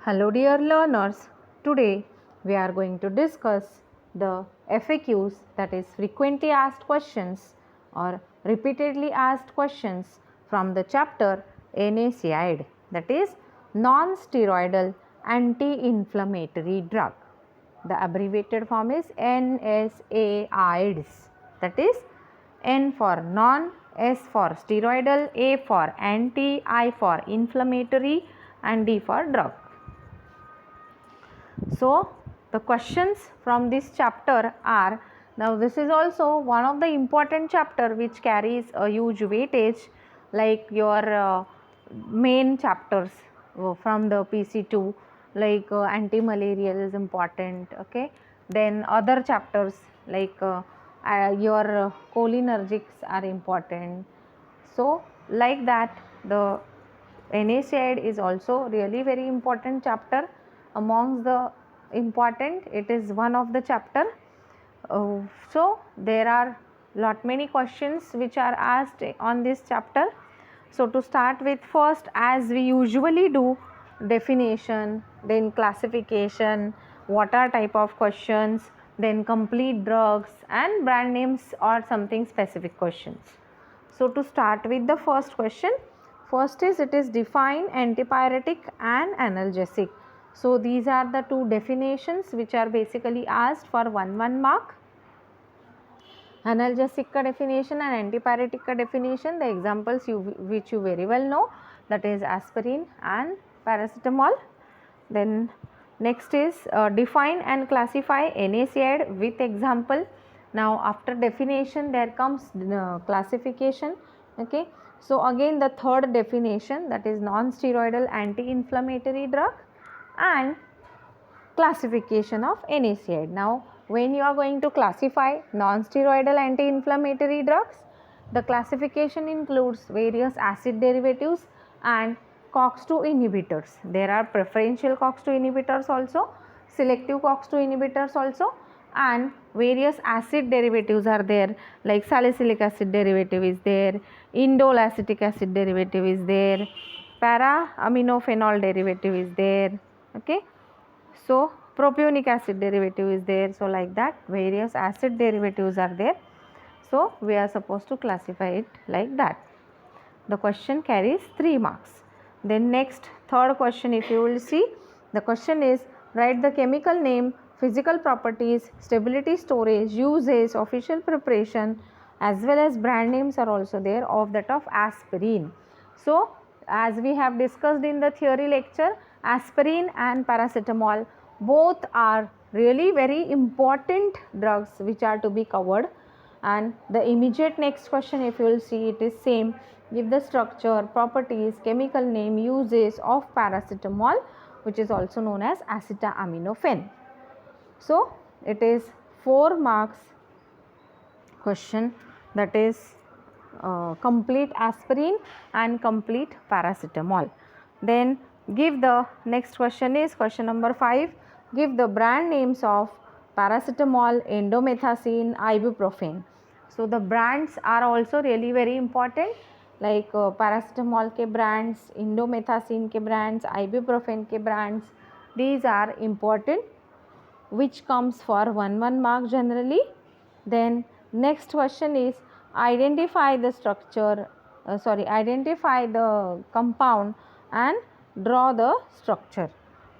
Hello dear learners, today we are going to discuss the FAQs, that is frequently asked questions or repeatedly asked questions from the chapter NSAID, that is non-steroidal anti-inflammatory drug. The abbreviated form is NSAIDs, that is N for non, S for steroidal, A for anti, I for inflammatory and D for drug. So, the questions from this chapter are, now this is also one of the important chapter which carries a huge weightage, like your main chapters from the PC2, like anti-malarial is important, okay. Then other chapters like your cholinergics are important. So, like that, the NaCl is also really very important chapter. Amongst the important, it is one of the chapter. So there are lot many questions which are asked on this chapter. So to start with, first, as we usually do, definition, then classification, what are type of questions, then complete drugs and brand names or something specific questions. So to start with the first question, first is, it is define antipyretic and analgesic. So these are the two definitions which are basically asked for 1 mark. Analgesic ka definition and antipyretic ka definition, the examples which you very well know, that is aspirin and paracetamol. Then next is define and classify NaCl with example. Now after definition there comes classification, okay. So again the third definition, that is non-steroidal anti-inflammatory drug and classification of NaCl. Now when you are going to classify non-steroidal anti-inflammatory drugs, the classification includes various acid derivatives and COX-2 inhibitors. There are preferential COX-2 inhibitors also, selective COX-2 inhibitors also, and various acid derivatives are there, like salicylic acid derivative is there, indole acetic acid derivative is there, para aminophenol derivative is there, okay. So propionic acid derivative is there. So like that, various acid derivatives are there. So we are supposed to classify it like that. The question carries 3 marks. Then next, third question, if you will see, the question is, write the chemical name, physical properties, stability, storage, usage, official preparation, as well as brand names are also there of that of aspirin. So as we have discussed in the theory lecture, aspirin and paracetamol both are really very important drugs which are to be covered. And the immediate next question, if you will see, it is same. Give the structure, properties, chemical name, uses of paracetamol, which is also known as acetaminophen. So it is 4 marks question, that is complete aspirin and complete paracetamol. Then give the next question is question number 5. Give the brand names of paracetamol, indomethacin, ibuprofen. So the brands are also really very important, like paracetamol ke brands, indomethacin ke brands, ibuprofen ke brands. These are important, which comes for 1 mark generally. Then next question is, identify the structure, identify the compound and draw the structure.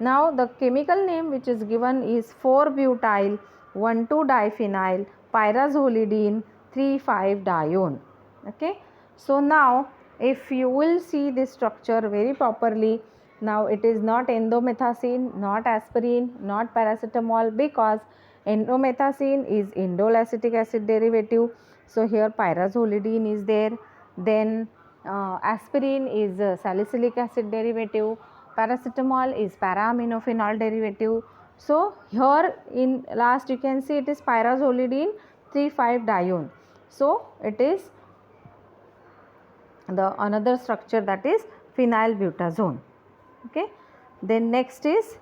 Now the chemical name which is given is 4-butyl 1,2-diphenyl pyrazolidine 3,5-dione, okay. So now if you will see this structure very properly, now it is not indomethacin, not aspirin, not paracetamol, because indomethacin is indole acetic acid derivative. So here pyrazolidine is there. Then aspirin is salicylic acid derivative. Paracetamol is para-aminophenol derivative. So here in last you can see it is pyrazolidine 3,5-dione. So it is the another structure, that is phenylbutazone, okay. Then next is,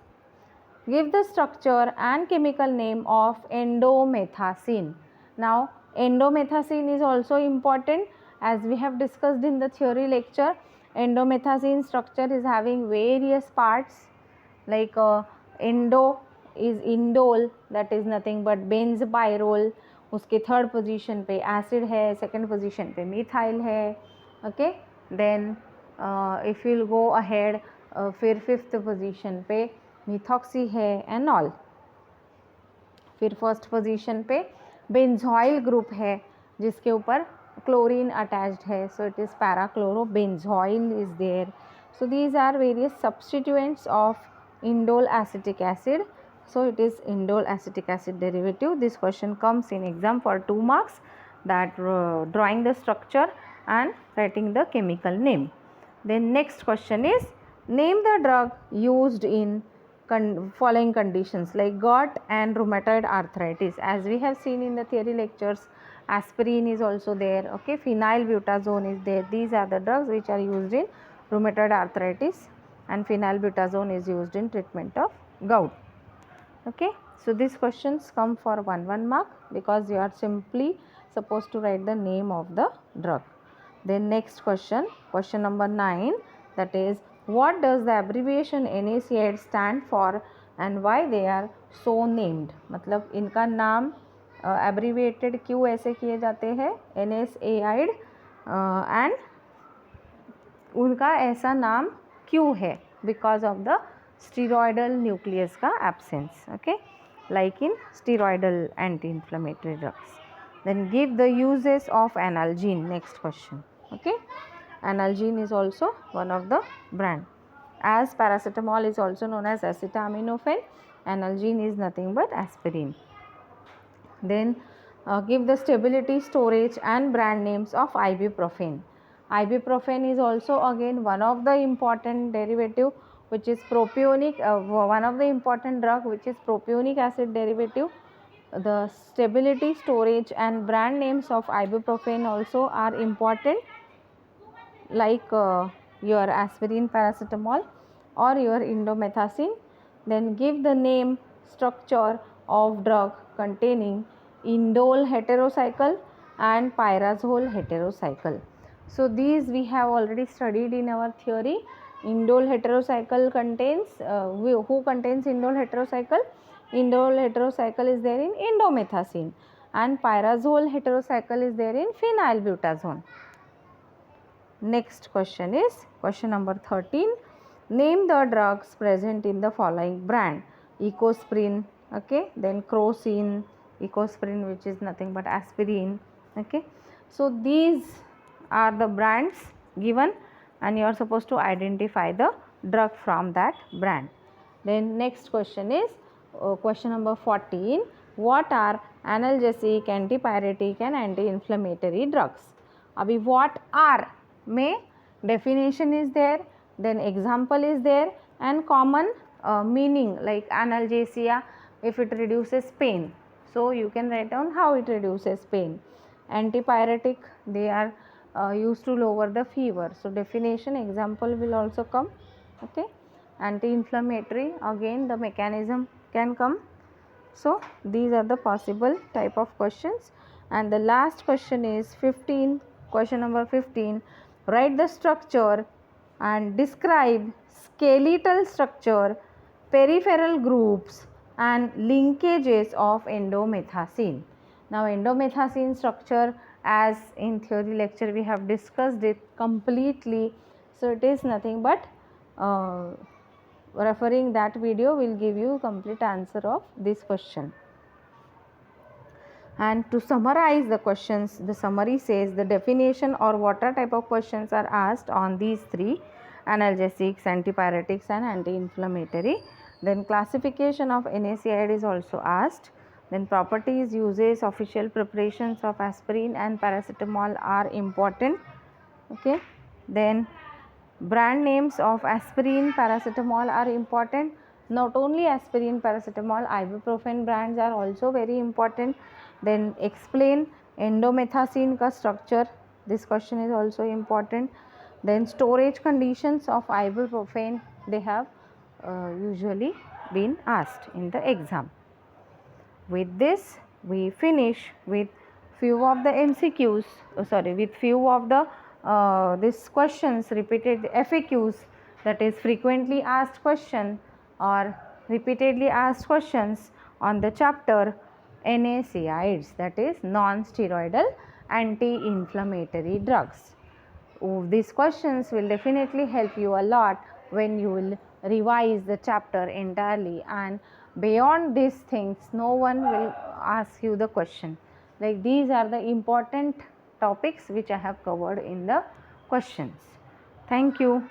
give the structure and chemical name of endomethacin. Now endomethacin is also important, as we have discussed in the theory lecture. Endomethacin structure is having various parts, like endo is indole, that is nothing but benzpyrrole, उसके third position पे acid है, second position पे methyl है. Okay, then if you go ahead, फिर fifth position पे methoxy है and all. फिर first position पे बेंजॉइल ग्रुप है जिसके ऊपर क्लोरीन अटैच्ड है, so it is parachlorobenzoyl is there. So these are various substituents of indole acetic acid. So it is indole acetic acid derivative. This question comes in exam for 2 marks, that drawing the structure and writing the chemical name. Then next question is, name the drug used in following conditions like gout and rheumatoid arthritis. As we have seen in the theory lectures, aspirin is also there. Okay, phenylbutazone is there. These are the drugs which are used in rheumatoid arthritis, and phenylbutazone is used in treatment of gout. Okay, so these questions come for 1 mark because you are simply supposed to write the name of the drug. Then next question, question number 9, that is, what does the abbreviation NaCl stand for and why they are so named. मतलब इनका नाम abbreviated क्यों ऐसे किए जाते हैं NaCl and उनका ऐसा नाम क्यों है, because of the steroidal nucleus का absence. Okay, like in steroidal anti inflammatory drugs. Then give the uses of analgin. Next question. Okay, analgin is also one of the brand. As paracetamol is also known as acetaminophen, analgin is nothing but aspirin. Then give the stability, storage and brand names of ibuprofen. Ibuprofen is also again one of the important derivative which is propionic, one of the important drug which is propionic acid derivative. The stability, storage and brand names of ibuprofen also are important, like your aspirin, paracetamol or your indomethacin. Then give the name, structure of drug containing indole heterocycle and pyrazole heterocycle. So these we have already studied in our theory. Indole heterocycle contains, who contains indole heterocycle? Indole heterocycle is there in indomethacin, and pyrazole heterocycle is there in phenylbutazone. Next question is question number 13. Name the drugs present in the following brand. Ecosprin, okay, then Crocin, Ecosprin which is nothing but aspirin. Okay, so these are the brands given and you are supposed to identify the drug from that brand. Then next question is question number 14. What are analgesic, antipyretic and anti-inflammatory drugs? Abhi what are में definition is there, then example is there and common meaning like analgesia, if it reduces pain, so you can write down how it reduces pain. Antipyretic, they are used to lower the fever, so definition, example will also come. Okay, anti-inflammatory, again the mechanism can come. So these are the possible type of questions. And the last question is 15, question number 15. Write the structure and describe skeletal structure, peripheral groups and linkages of endomethacin. Now endomethacin structure, as in theory lecture we have discussed it completely, so it is nothing but referring that video will give you complete answer of this question. And to summarize the questions, the summary says the definition or what type of questions are asked on these three: analgesics, antipyretics and anti-inflammatory. Then classification of NaCl is also asked. Then properties, uses, official preparations of aspirin and paracetamol are important. Okay. Then brand names of aspirin, paracetamol are important. Not only aspirin, paracetamol, ibuprofen brands are also very important. Then explain endomethacin ka structure, this question is also important. Then storage conditions of ibuprofen, they have usually been asked in the exam. With this we finish with few of the MCQs, with few of the these questions, repeated FAQs, that is frequently asked question or repeatedly asked questions on the chapter NSAIDs, that is non-steroidal anti-inflammatory drugs. These questions will definitely help you a lot when you will revise the chapter entirely, and beyond these things no one will ask you the question. Like, these are the important topics which I have covered in the questions. Thank you.